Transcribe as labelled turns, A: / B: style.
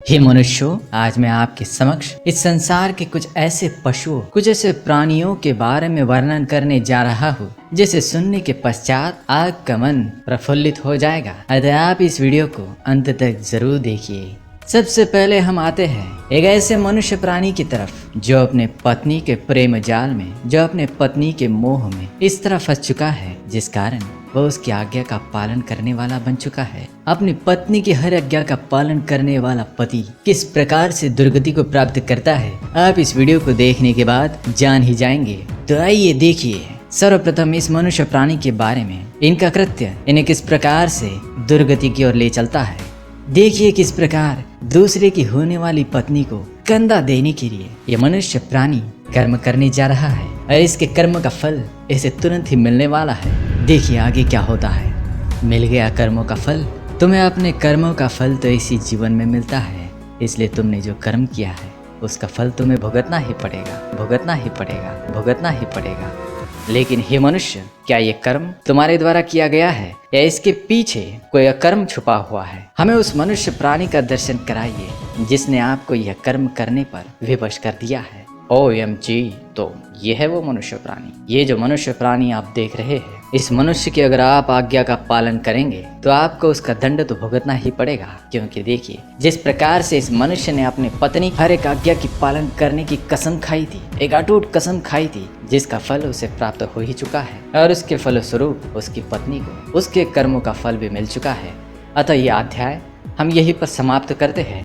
A: हे मनुष्यों, आज मैं आपके समक्ष इस संसार के कुछ ऐसे पशुओं, कुछ ऐसे प्राणियों के बारे में वर्णन करने जा रहा हूँ जिसे सुनने के पश्चात आपका मन प्रफुल्लित हो जाएगा। अतः आप इस वीडियो को अंत तक जरूर देखिए। सबसे पहले हम आते हैं एक ऐसे मनुष्य प्राणी की तरफ जो अपने पत्नी के प्रेम जाल में, जो अपने पत्नी के मोह में इस तरह फंस चुका है जिस कारण वह उसकी आज्ञा का पालन करने वाला बन चुका है। अपनी पत्नी की हर आज्ञा का पालन करने वाला पति किस प्रकार से दुर्गति को प्राप्त करता है, आप इस वीडियो को देखने के बाद जान ही जाएंगे। तो आइए देखिए सर्वप्रथम इस मनुष्य प्राणी के बारे में। इनका कृत्य इन्हें किस प्रकार से दुर्गति की ओर ले चलता है। देखिए किस प्रकार दूसरे की होने वाली पत्नी को कंधा देने के लिए यह मनुष्य प्राणी कर्म करने जा रहा है और इसके कर्म का फल इसे तुरंत ही मिलने वाला है। देखिए आगे क्या होता है। मिल गया कर्मों का फल। तुम्हें अपने कर्मों का फल तो इसी जीवन में मिलता है, इसलिए तुमने जो कर्म किया है उसका फल तुम्हें भुगतना ही पड़ेगा, भुगतना ही पड़ेगा, भुगतना ही पड़ेगा। लेकिन हे मनुष्य, क्या ये कर्म तुम्हारे द्वारा किया गया है या इसके पीछे कोई अकर्म छुपा हुआ है? हमें उस मनुष्य प्राणी का दर्शन कराइए जिसने आपको यह कर्म करने पर विवश कर दिया है। OMG, तो ये है वो मनुष्य प्राणी। ये जो मनुष्य प्राणी आप देख रहे हैं, इस मनुष्य की अगर आप आज्ञा का पालन करेंगे तो आपको उसका दंड तो भुगतना ही पड़ेगा। क्योंकि देखिए जिस प्रकार से इस मनुष्य ने अपनी पत्नी हर एक आज्ञा की पालन करने की कसम खाई थी, एक अटूट कसम खाई थी, जिसका फल उसे प्राप्त हो ही चुका है और उसके फलस्वरूप उसकी पत्नी को उसके कर्मों का फल भी मिल चुका है। अतः यह अध्याय हम यहीं पर समाप्त करते हैं।